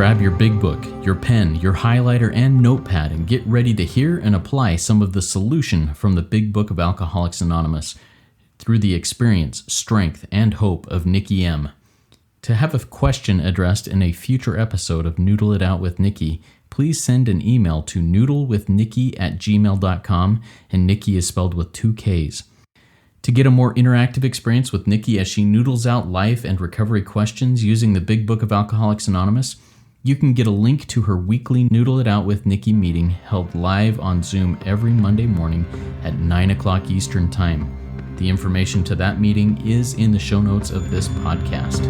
grab your big book, your pen, your highlighter, and notepad and get ready to hear and apply some of the solution from the Big Book of Alcoholics Anonymous through the experience, strength, and hope of Nikki M. To have a question addressed in a future episode of Noodle It Out with Nikki, please send an email to noodlewithnikki@gmail.com, and Nikki is spelled with 2 Ks. To get a more interactive experience with Nikki as she noodles out life and recovery questions using the Big Book of Alcoholics Anonymous, you can get a link to her weekly Noodle It Out with Nikki meeting held live on Zoom every Monday morning at 9 o'clock Eastern Time. The information to that meeting is in the show notes of this podcast.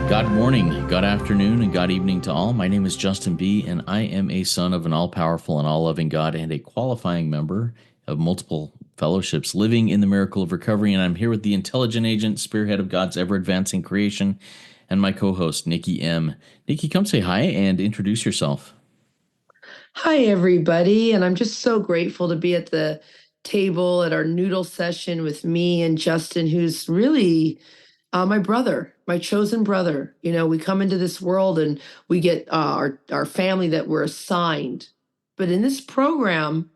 God morning, God afternoon, and God evening to all. My name is Justin B., and I am a son of an all-powerful and all-loving God and a qualifying member of multiple fellowships living in the miracle of recovery. And I'm here with the intelligent agent, spearhead of God's ever-advancing creation, and my co-host, Nikki M. Nikki, come say hi and introduce yourself. Hi, everybody. And I'm just so grateful to be at the table at our noodle session with me and Justin, who's really my brother, my chosen brother. You know, we come into this world and we get our family that we're assigned. But in this program,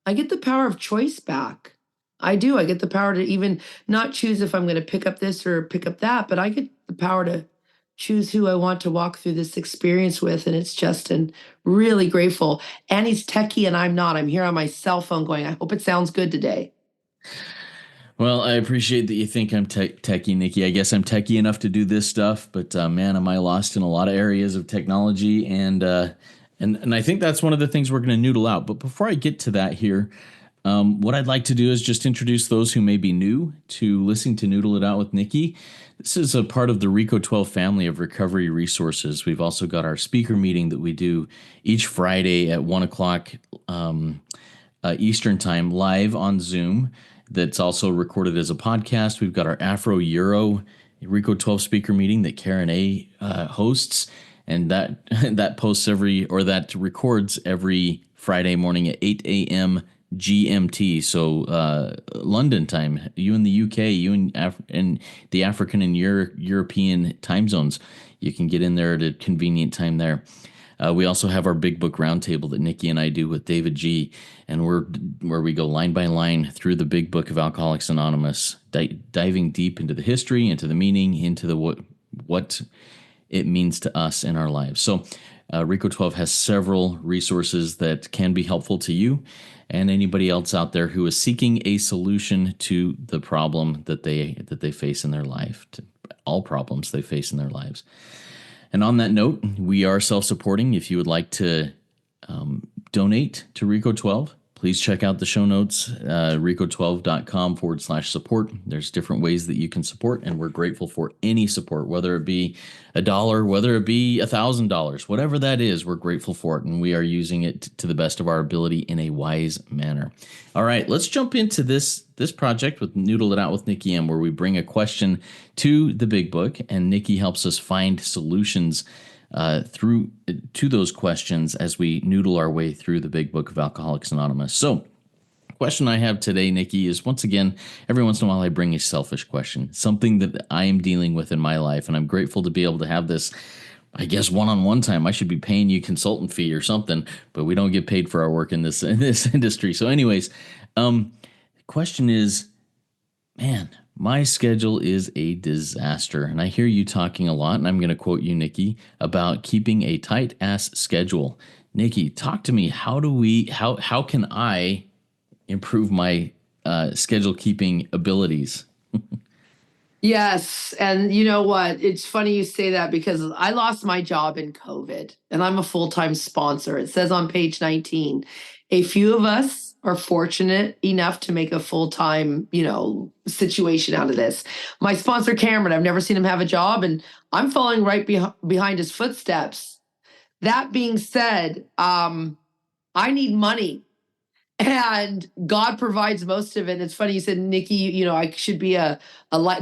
I get the power of choice back. I do. I get the power to even not choose if I'm going to pick up this or pick up that, but I get the power to choose who I want to walk through this experience with. And it's Justin. Really grateful. And he's techie and I'm not. I'm here on my cell phone going, I hope it sounds good today. Well, I appreciate that you think I'm techie, Nikki. I guess I'm techie enough to do this stuff, but man, am I lost in a lot of areas of technology, and I think that's one of the things we're going to noodle out. But before I get to that here, what I'd like to do is just introduce those who may be new to listening to Noodle It Out with Nikki. This is a part of the RICO 12 family of recovery resources. We've also got our speaker meeting that we do each Friday at 1 o'clock Eastern Time live on Zoom. That's also recorded as a podcast. We've got our Afro-Euro RICO 12 speaker meeting that Karen A. hosts, and that records every Friday morning at 8 a.m. GMT, so London time. You in the UK, you in the African and European time zones, you can get in there at a convenient time there. We also have our Big Book Roundtable that Nikki and I do with David G., and where we go line by line through the Big Book of Alcoholics Anonymous, diving deep into the history, into the meaning, into the what it means to us in our lives. So RICO 12 has several resources that can be helpful to you and anybody else out there who is seeking a solution to the problem that they face in their life, to all problems they face in their lives. And on that note, we are self-supporting. If you would like to donate to RICO 12, please check out the show notes, rico12.com/support. There's different ways that you can support, and we're grateful for any support, whether it be $1, whether it be $1,000, whatever that is, we're grateful for it, and we are using it to the best of our ability in a wise manner. All right, let's jump into this project with Noodle It Out with Nikki M, where we bring a question to the Big Book, and Nikki helps us find solutions to those questions as we noodle our way through the Big Book of Alcoholics Anonymous. So, the question I have today, Nikki, is once again, every once in a while I bring a selfish question, something that I am dealing with in my life, and I'm grateful to be able to have this, I guess, one-on-one time. I should be paying you a consultant fee or something, but we don't get paid for our work in this industry. So anyways, the question is, man, my schedule is a disaster, and I hear you talking a lot, and I'm going to quote you, Nikki, about keeping a tight-ass schedule. Nikki, talk to me. How can I improve my schedule-keeping abilities? Yes. And you know what? It's funny you say that because I lost my job in COVID, and I'm a full-time sponsor. It says on page 19, a few of us are fortunate enough to make a full-time, situation out of this. My sponsor, Cameron, I've never seen him have a job, and I'm following right behind his footsteps. That being said, I need money, and God provides most of it. And it's funny you said, Nikki, I should be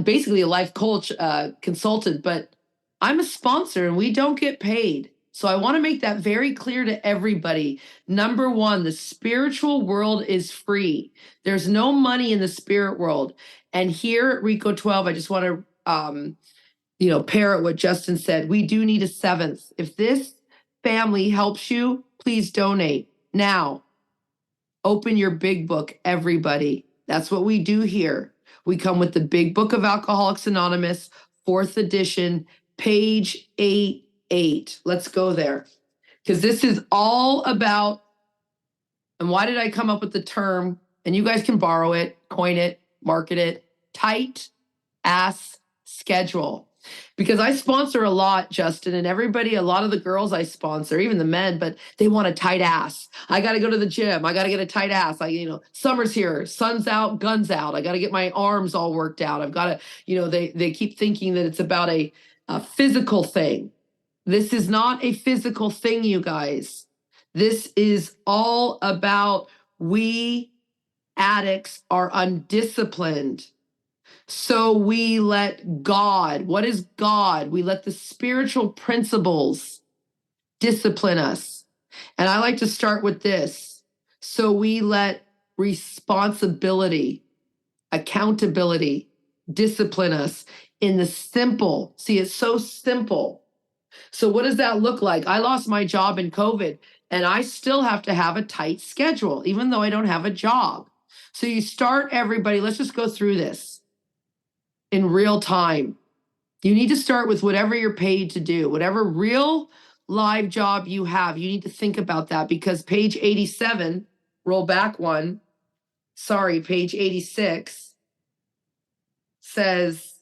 basically a life coach, consultant, but I'm a sponsor, and we don't get paid. So I want to make that very clear to everybody. Number one, the spiritual world is free. There's no money in the spirit world. And here at Rico 12, I just want to parrot what Justin said. We do need a seventh. If this family helps you, please donate now. Open your big book, everybody. That's what we do here. We come with the big book of Alcoholics Anonymous, 4th edition, page 88. Let's go there. Because this is all about, and why did I come up with the term? And you guys can borrow it, coin it, market it, tight ass schedule. Because I sponsor a lot, Justin, and everybody, a lot of the girls I sponsor, even the men, but they want a tight ass. I got to go to the gym. I got to get a tight ass. Summer's here, sun's out, guns out. I got to get my arms all worked out. I've got to, they keep thinking that it's about a physical thing. This is not a physical thing, you guys. This is all about we addicts are undisciplined. So we let God, what is God? We let the spiritual principles discipline us. And I like to start with this. So we let responsibility, accountability, discipline us in the simple. See, it's so simple. So what does that look like? I lost my job in COVID, and I still have to have a tight schedule, even though I don't have a job. So you start, everybody, let's just go through this in real time. You need to start with whatever you're paid to do, whatever real live job you have. You need to think about that, because page 87, roll back one, page 86 says,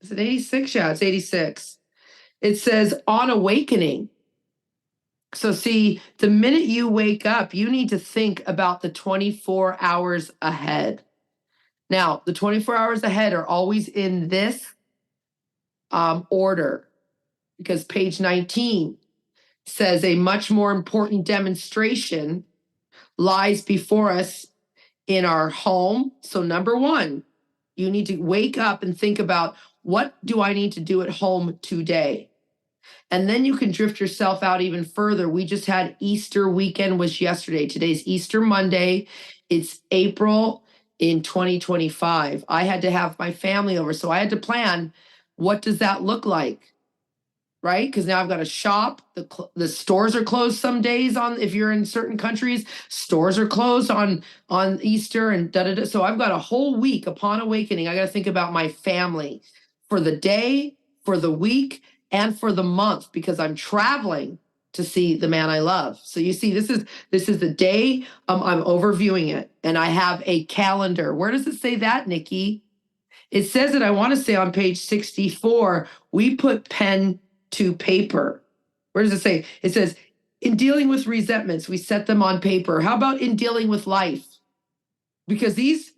is it 86? Yeah, it's 86. It says on awakening. So see, the minute you wake up, you need to think about the 24 hours ahead. Now, the 24 hours ahead are always in this order, because page 19 says a much more important demonstration lies before us in our home. So number one, you need to wake up and think about, what do I need to do at home today? And then you can drift yourself out even further. We just had Easter weekend, was yesterday. Today's Easter Monday. It's April in 2025. I had to have my family over. So I had to plan, what does that look like? Right? Because now I've got to shop. The stores are closed some days if you're in certain countries, stores are closed on Easter and da-da-da. So I've got a whole week upon awakening. I got to think about my family for the day, for the week, and for the month, because I'm traveling to see the man I love. So you see, this is the day I'm overviewing it, and I have a calendar. Where does it say that, Nikki? It says it, I want to say on page 64, we put pen to paper. Where does it say? It says, in dealing with resentments, we set them on paper. How about in dealing with life? Because these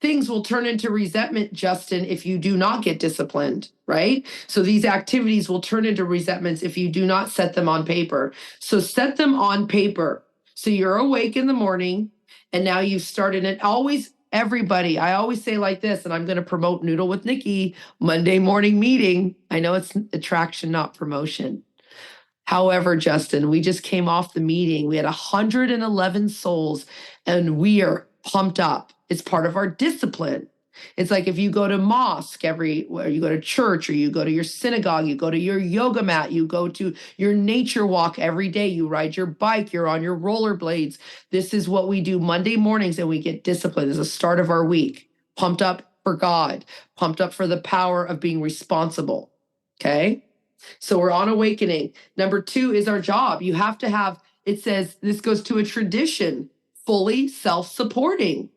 things will turn into resentment, Justin, if you do not get disciplined, right? So these activities will turn into resentments if you do not set them on paper. So set them on paper. So you're awake in the morning, and now you've started it. Always, everybody, I always say like this, and I'm going to promote Noodle with Nikki, Monday morning meeting. I know it's attraction, not promotion. However, Justin, we just came off the meeting. We had 111 souls, and we are pumped up. It's part of our discipline. It's like if you go to mosque or you go to church, or you go to your synagogue, you go to your yoga mat, you go to your nature walk every day, you ride your bike, you're on your rollerblades. This is what we do Monday mornings, and we get disciplined. It's the start of our week. Pumped up for God, pumped up for the power of being responsible. Okay? So we're on awakening. Number 2 is our job. You have to have, it says, this goes to a tradition, fully self-supporting.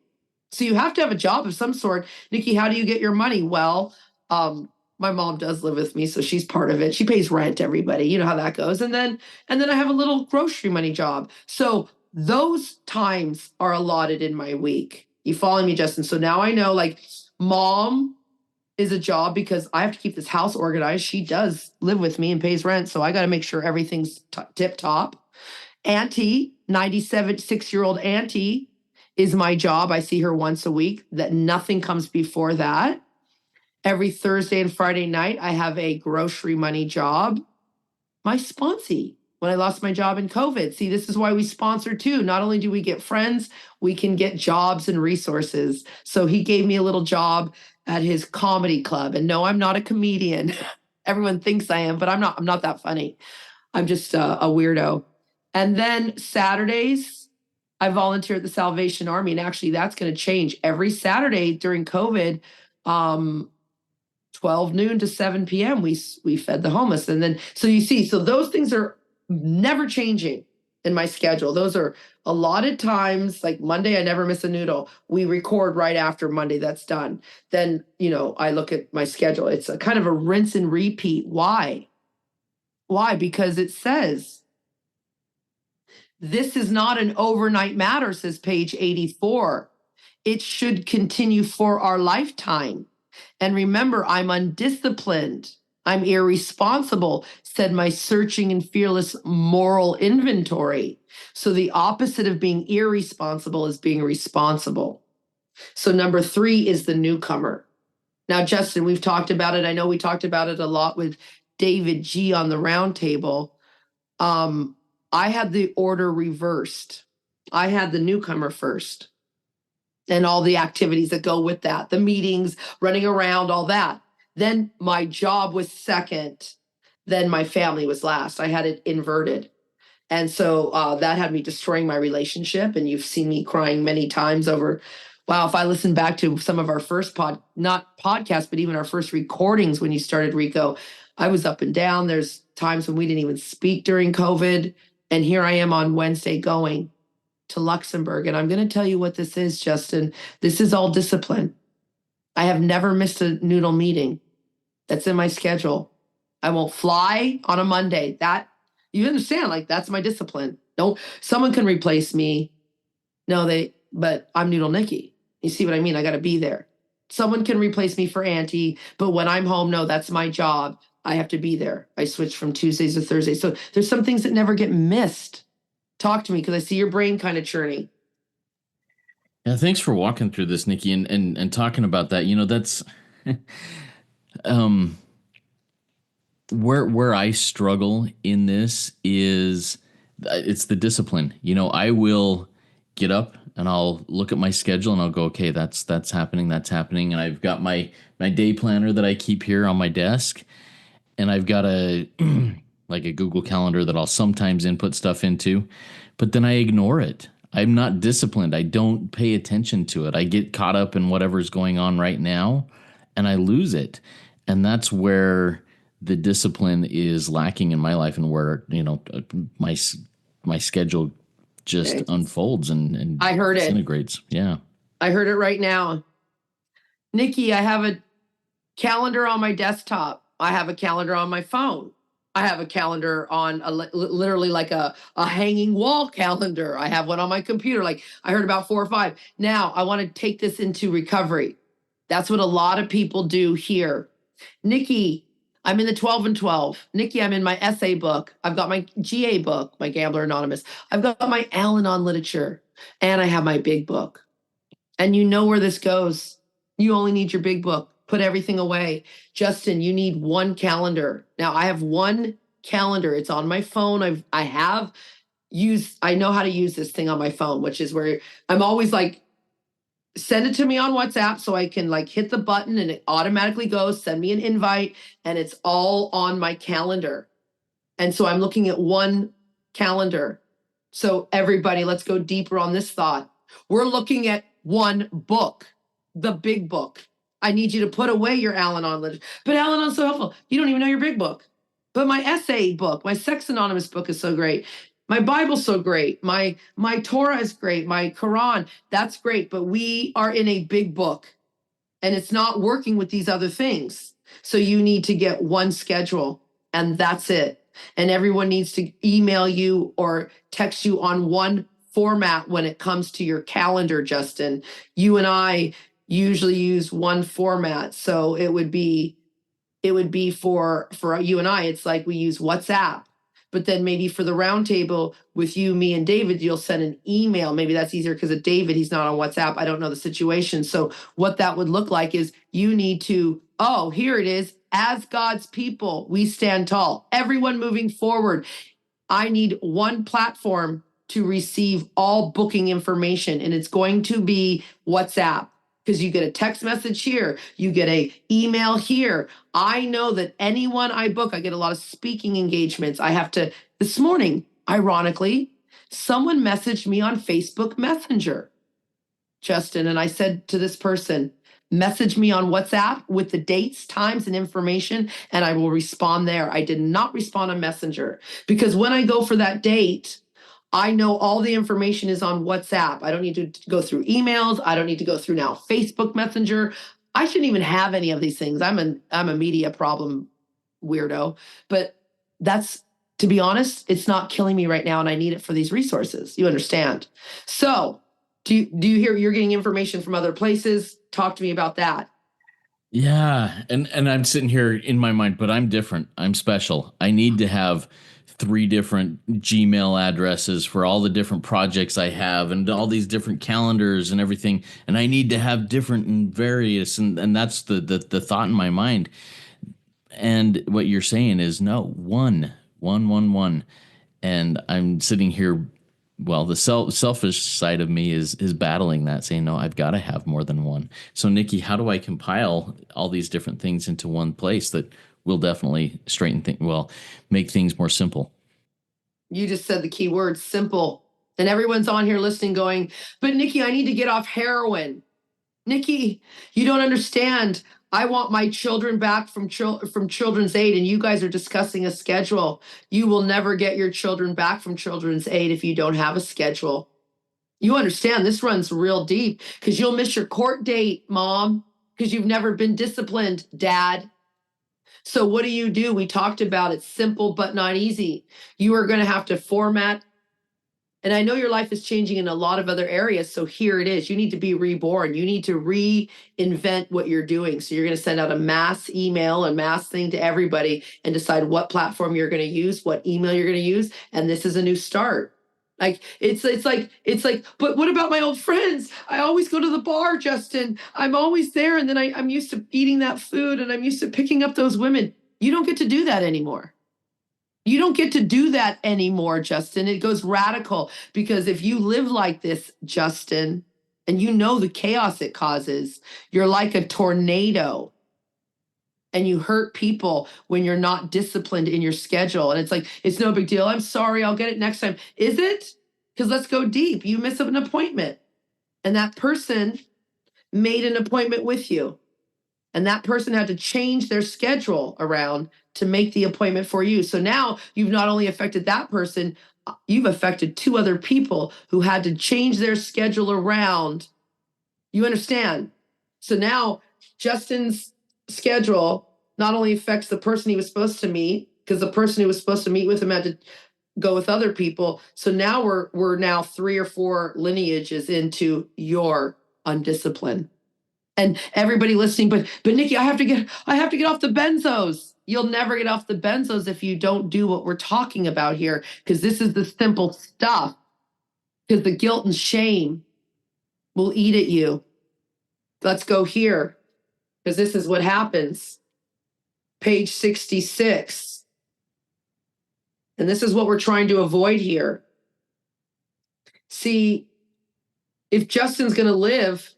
So you have to have a job of some sort. Nikki, how do you get your money? Well, my mom does live with me, so she's part of it. She pays rent, everybody. You know how that goes. And then I have a little grocery money job. So those times are allotted in my week. You following me, Justin? So now I know, like, mom is a job because I have to keep this house organized. She does live with me and pays rent, so I got to make sure everything's tip top. Auntie, 96-year-old auntie, is my job. I see her once a week. That nothing comes before that. Every Thursday and Friday night, I have a grocery money job. my sponsee when I lost my job in COVID. See, this is why we sponsor too. Not only do we get friends, we can get jobs and resources. So he gave me a little job at his comedy club. And no, I'm not a comedian. Everyone thinks I am, but I'm not. I'm not that funny. I'm just a weirdo. And then Saturdays, I volunteer at the Salvation Army. And actually, that's going to change every Saturday during COVID. 12 noon to 7 p.m. we fed the homeless. And then, so you see, so those things are never changing in my schedule. Those are allotted times. Like Monday, I never miss a noodle. We record right after Monday. That's done. Then, I look at my schedule. It's a kind of a rinse and repeat. Why? Because it says, this is not an overnight matter, says page 84. It should continue for our lifetime. And remember, I'm undisciplined. I'm irresponsible, said my searching and fearless moral inventory. So the opposite of being irresponsible is being responsible. So number 3 is the newcomer. Now, Justin, we've talked about it. I know we talked about it a lot with David G on the round table. I had the order reversed. I had the newcomer first and all the activities that go with that, the meetings, running around, all that. Then my job was second. Then my family was last. I had it inverted. And so that had me destroying my relationship. And you've seen me crying many times over, wow, if I listen back to some of our first not podcasts, but even our first recordings when you started, Rico, I was up and down. There's times when we didn't even speak during COVID. And here I am on Wednesday going to Luxembourg. And I'm going to tell you what this is, Justin. This is all discipline. I have never missed a noodle meeting. That's in my schedule. I won't fly on a Monday. That, you understand, like that's my discipline. Don't, someone can replace me. No, but I'm Noodle Nikki. You see what I mean? I got to be there. Someone can replace me for Auntie, but when I'm home, no, that's my job. I have to be there. I switch from Tuesdays to Thursdays. So there's some things that never get missed. Talk to me, because I see your brain kind of churning. Yeah, thanks for walking through this, Nikki, and talking about that. That's where I struggle in this is it's the discipline. I will get up and I'll look at my schedule and I'll go, okay, that's happening, and I've got my day planner that I keep here on my desk, and I've got a like a Google Calendar that I'll sometimes input stuff into, but then I ignore it. I'm not disciplined. I don't pay attention to it. I get caught up in whatever's going on right now and I lose it. And that's where the discipline is lacking in my life, and where, my schedule just unfolds and I heard disintegrates. Yeah. I heard it right now. Nikki, I have a calendar on my desktop. I have a calendar on my phone. I have a calendar on literally like a hanging wall calendar. I have one on my computer. Like I heard about 4 or 5. Now I want to take this into recovery. That's what a lot of people do here. Nikki, I'm in the 12 and 12. Nikki, I'm in my essay book. I've got my GA book, my Gambler Anonymous. I've got my Al-Anon literature, and I have my big book. And you know where this goes. You only need your big book. Put everything away. Justin, you need one calendar. Now I have one calendar. It's on my phone. I know how to use this thing on my phone, which is where I'm always like, send it to me on WhatsApp so I can like hit the button and it automatically goes, send me an invite, and it's all on my calendar. And so I'm looking at one calendar. So everybody, let's go deeper on this thought. We're looking at one book, the big book. I need you to put away your Al-Anon literature. But Al-Anon's so helpful. You don't even know your big book. But my essay book, my Sex Anonymous book is so great. My Bible's so great. My Torah is great. My Quran, that's great. But we are in a big book, and it's not working with these other things. So you need to get one schedule, and that's it. And everyone needs to email you or text you on one format when it comes to your calendar, Justin. You and I usually use one format. So it would be for you and I, it's like we use WhatsApp. But then maybe for the roundtable with you, me, and David, you'll send an email. Maybe that's easier because of David. He's not on WhatsApp. I don't know the situation. So what that would look like is you need to, oh, here it is. as God's people, we stand tall. Everyone moving forward. I need one platform to receive all booking information, and it's going to be WhatsApp, because you get a text message here, you get a email here. I know that anyone I book, I get a lot of speaking engagements. This morning, ironically, someone messaged me on Facebook Messenger, Justin, and I said to this person, message me on WhatsApp with the dates, times, and information, and I will respond there. I did not respond on Messenger, because when I go for that date, I know all the information is on WhatsApp. I don't need to go through emails. I don't need to go through now Facebook Messenger. I shouldn't even have any of these things. I'm a media problem weirdo, but that's, to be honest, it's not killing me right now, and I need it for these resources. You understand? So do you hear you're getting information from other places? Talk to me about that. Yeah. And I'm sitting here in my mind, but I'm different. I'm special. I need to have 3 different Gmail addresses for all the different projects I have and all these different calendars and everything. And I need to have different and various. And that's the thought in my mind. And what you're saying is no, one. And I'm sitting here. Well, the selfish side of me is battling that, saying, no, I've got to have more than one. So, Nikki, how do I compile all these different things into one place that will definitely make things more simple? You just said the key word, simple. And everyone's on here listening going, but Nikki, I need to get off heroin. Nikki, you don't understand. I want my children back from Children's Aid, and you guys are discussing a schedule. You will never get your children back from Children's Aid if you don't have a schedule. You understand, this runs real deep, because you'll miss your court date, Mom, because you've never been disciplined, Dad. So what do? We talked about it, simple but not easy. You are going to have to format. And I know your life is changing in a lot of other areas. So here it is. You need to be reborn. You need to reinvent what you're doing. So you're going to send out a mass email, a mass thing to everybody, and decide what platform you're going to use, what email you're going to use. And this is a new start. Like, it's like, but what about my old friends? I always go to the bar, Justin. I'm always there. And then I'm used to eating that food, and I'm used to picking up those women. You don't get to do that anymore. You don't get to do that anymore, Justin. It goes radical, because if you live like this, Justin, and you know the chaos it causes, you're like a tornado, and you hurt people when you're not disciplined in your schedule. And it's like, it's no big deal. I'm sorry, I'll get it next time. Is it? Because let's go deep. You miss an appointment, and that person made an appointment with you, and that person had to change their schedule around to make the appointment for you. So now you've not only affected that person, you've affected 2 other people who had to change their schedule around. You understand? So now Justin's schedule not only affects the person he was supposed to meet, because the person who was supposed to meet with him had to go with other people. So now we're now 3 or 4 lineages into your undiscipline. And everybody listening, but Nikki, I have to get off the benzos. You'll never get off the benzos if you don't do what we're talking about here, because this is the simple stuff. Because the guilt and shame will eat at you. Let's go here, because this is what happens. Page 66. And this is what we're trying to avoid here. See, if Justin's going to live,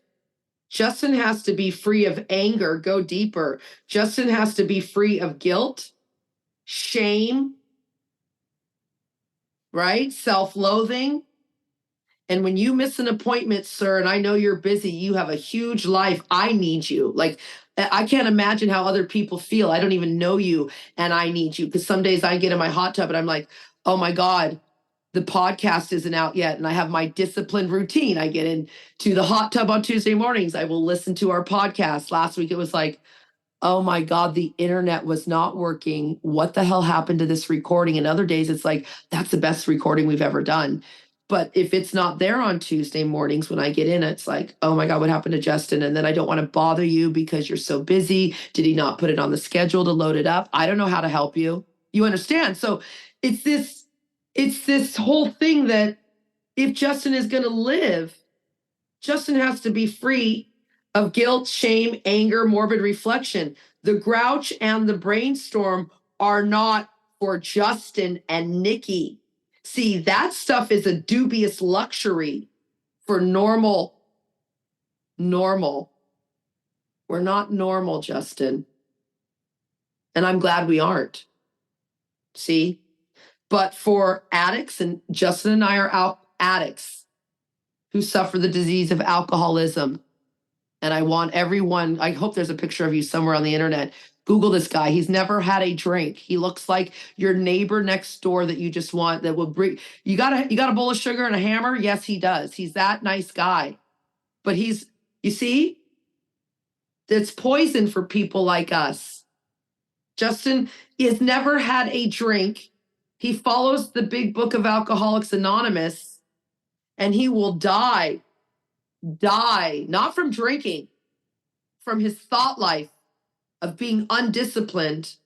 Justin has to be free of anger. Go deeper. Justin has to be free of guilt, shame, right? Self-loathing. And when you miss an appointment, sir, and I know you're busy, you have a huge life. I need you. Like, I can't imagine how other people feel. I don't even know you, and I need you. Because some days I get in my hot tub and I'm like, oh my God, the podcast isn't out yet. And I have my disciplined routine. I get into the hot tub on Tuesday mornings. I will listen to our podcast. Last week, it was like, oh my God, the internet was not working. What the hell happened to this recording? And other days, it's like, that's the best recording we've ever done. But if it's not there on Tuesday mornings when I get in, it's like, oh my God, what happened to Justin? And then I don't want to bother you because you're so busy. Did he not put it on the schedule to load it up? I don't know how to help you. You understand? So it's this whole thing that if Justin is going to live, Justin has to be free of guilt, shame, anger, morbid reflection. The grouch and the brainstorm are not for Justin and Nikki. See, that stuff is a dubious luxury for normal. We're not normal, Justin. And I'm glad we aren't. See? But for addicts, and Justin and I are addicts who suffer the disease of alcoholism. And I want everyone, I hope there's a picture of you somewhere on the internet. Google this guy. He's never had a drink. He looks like your neighbor next door that you just want, that will bring, you got a bowl of sugar and a hammer? Yes, he does. He's that nice guy. But you see, it's poison for people like us. Justin has never had a drink. He follows the big book of Alcoholics Anonymous, and he will die, not from drinking, from his thought life of being undisciplined,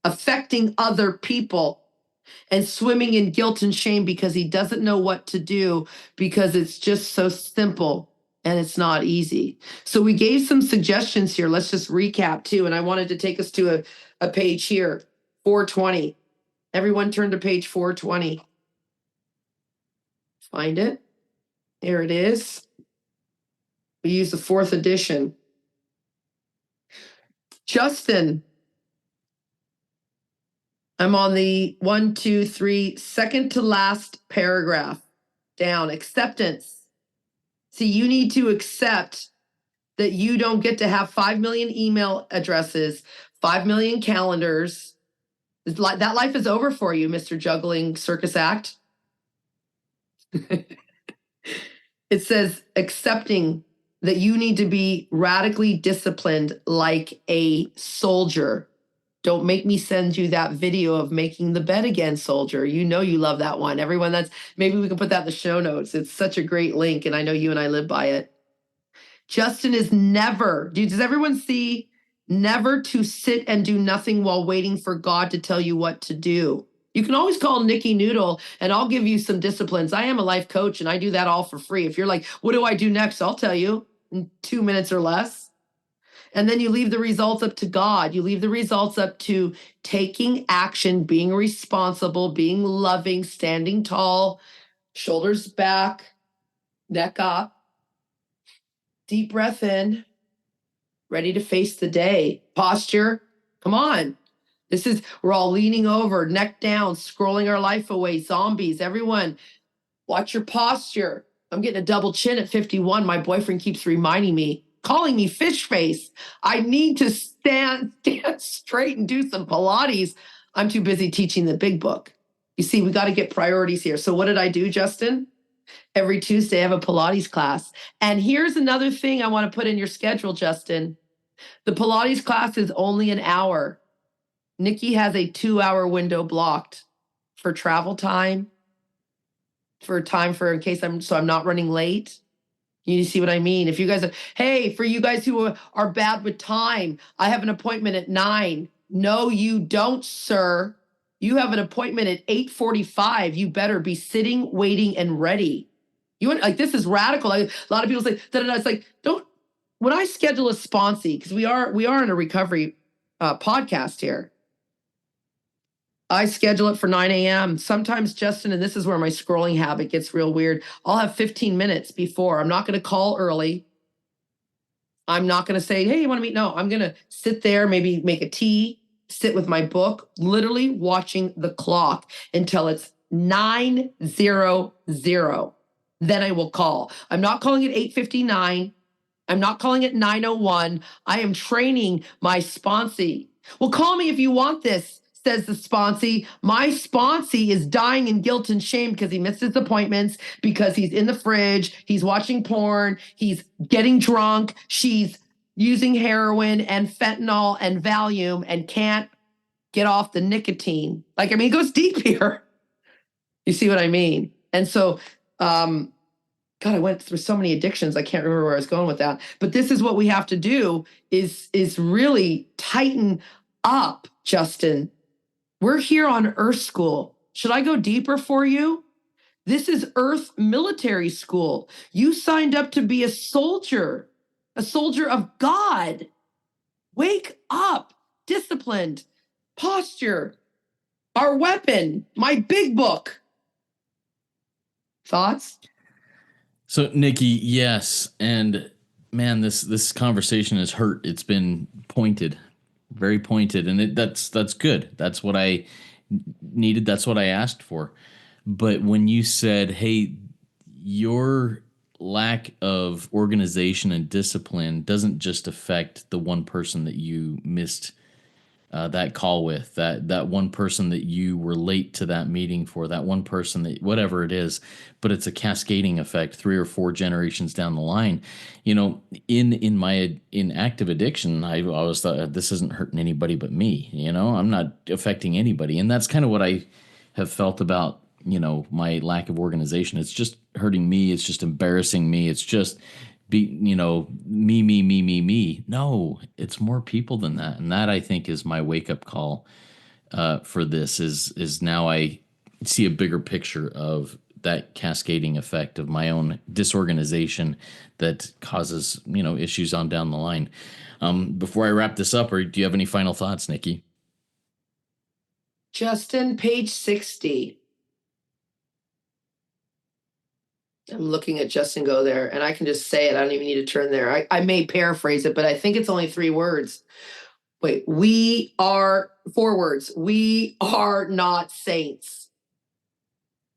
affecting other people, and swimming in guilt and shame because he doesn't know what to do, because it's just so simple and it's not easy. So we gave some suggestions here. Let's just recap too. And I wanted to take us to a page here, 420. Everyone turn to page 420. Find it. There it is. We use the 4th edition. Justin, I'm on the 1, 2, 3, second to last paragraph down. Acceptance. See, you need to accept that you don't get to have 5 million email addresses, 5 million calendars. That life is over for you, Mr. Juggling Circus Act. It says accepting that you need to be radically disciplined like a soldier. Don't make me send you that video of making the bed again, soldier. You know you love that one. Everyone, maybe we can put that in the show notes. It's such a great link, and I know you and I live by it. Justin is never, does everyone see, never to sit and do nothing while waiting for God to tell you what to do. You can always call Nikki Noodle, and I'll give you some disciplines. I am a life coach, and I do that all for free. If you're like, what do I do next? I'll tell you in 2 minutes or less. And then you leave the results up to God. You leave the results up to taking action, being responsible, being loving, standing tall, shoulders back, neck up, deep breath in, ready to face the day. Posture, come on. We're all leaning over, neck down, scrolling our life away, zombies. Everyone, watch your posture. I'm getting a double chin at 51. My boyfriend keeps reminding me, calling me fish face. I need to stand straight and do some Pilates. I'm too busy teaching the big book. You see, we got to get priorities here. So what did I do, Justin? Every Tuesday, I have a Pilates class. And here's another thing I want to put in your schedule, Justin. The Pilates class is only an hour. Nikki has a 2-hour window blocked for travel time, in case I'm not running late. You see what I mean? If you guys for you guys who are bad with time, I have an appointment at 9. No, you don't, sir. You have an appointment at 8:45. You better be sitting, waiting, and ready. This is radical. A lot of people say, it's like, when I schedule a sponsee, because we are in a recovery podcast here. I schedule it for 9 a.m. Sometimes, Justin, and this is where my scrolling habit gets real weird, I'll have 15 minutes before. I'm not going to call early. I'm not going to say, hey, you want to meet? No, I'm going to sit there, maybe make a tea, sit with my book, literally watching the clock until it's 9:00. Then I will call. I'm not calling it 8:59. I'm not calling it 9:01. I am training my sponsee. Well, call me if you want this, says the sponsee. My sponsee is dying in guilt and shame because he missed his appointments, because he's in the fridge, he's watching porn, he's getting drunk, she's using heroin and fentanyl and Valium and can't get off the nicotine. It goes deep here. You see what I mean? And so, God, I went through so many addictions. I can't remember where I was going with that. But this is what we have to do is really tighten up, Justin. We're here on Earth School. Should I go deeper for you? This is Earth Military School. You signed up to be a soldier of God. Wake up. disciplined, posture, our weapon, my big book. Thoughts? So, Nikki, yes, and man, this conversation has hurt. It's been pointed, very pointed, and that's good. That's what I needed. That's what I asked for. But when you said, "Hey, your lack of organization and discipline doesn't just affect the one person that you missed that call with, that one person that you were late to that meeting for, that one person that whatever it is, but it's a cascading effect 3 or 4 generations down the line. You know, in active addiction, I always thought this isn't hurting anybody but me. You know, I'm not affecting anybody, and that's kind of what I have felt about my lack of organization. It's just hurting me. It's just embarrassing me. It's just me. No, it's more people than that. And that I think is my wake up call for this is now I see a bigger picture of that cascading effect of my own disorganization that causes, issues on down the line. Before I wrap this up, or do you have any final thoughts, Nikki? Justin, page 60. I'm looking at Justin go there, and I can just say it. I don't even need to turn there. I may paraphrase it, but I think it's only 3 words. Wait, 4 words. We are not saints.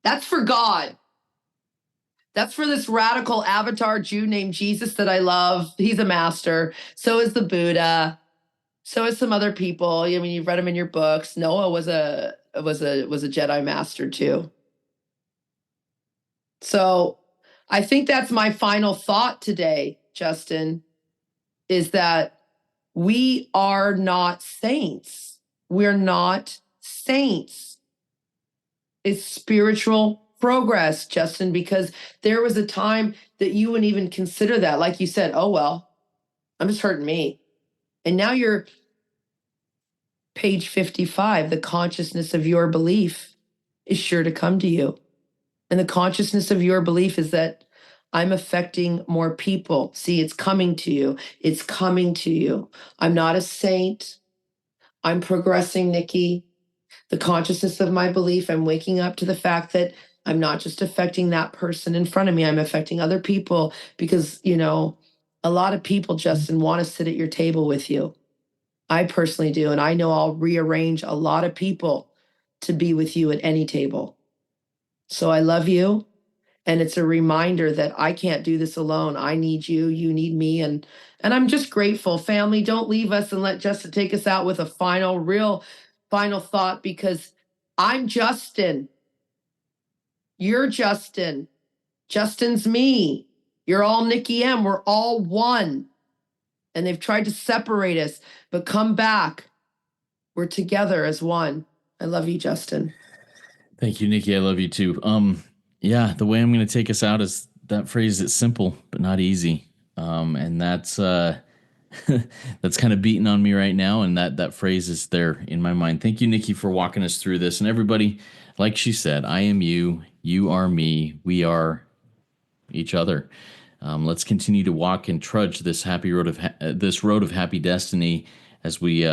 That's for God. That's for this radical avatar Jew named Jesus that I love. He's a master. So is the Buddha. So is some other people. I mean, you've read them in your books. Noah was a Jedi master too. So I think that's my final thought today, Justin, is that we are not saints. We're not saints. It's spiritual progress, Justin, because there was a time that you wouldn't even consider that. Like you said, oh, well, I'm just hurting me. And now you're page 55. The consciousness of your belief is sure to come to you. And the consciousness of your belief is that I'm affecting more people. See, it's coming to you. It's coming to you. I'm not a saint. I'm progressing, Nikki. The consciousness of my belief, I'm waking up to the fact that I'm not just affecting that person in front of me. I'm affecting other people because, a lot of people, Justin, want to sit at your table with you. I personally do. And I know I'll rearrange a lot of people to be with you at any table. So I love you. And it's a reminder that I can't do this alone. I need you. You need me. And I'm just grateful. Family, don't leave us and let Justin take us out with a real final thought, because I'm Justin. You're Justin. Justin's me. You're all Nikki M. We're all one. And they've tried to separate us, but come back. We're together as one. I love you, Justin. Thank you, Nikki. I love you too. Yeah, the way I'm going to take us out is that phrase. It's simple, but not easy. And that's that's kind of beating on me right now. And that phrase is there in my mind. Thank you, Nikki, for walking us through this. And everybody, like she said, I am you, you are me, we are each other. Let's continue to walk and trudge this this road of happy destiny as we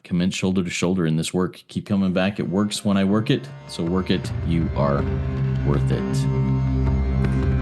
commence shoulder to shoulder in this work. Keep coming back. It works when I work it. So work it. You are worth it.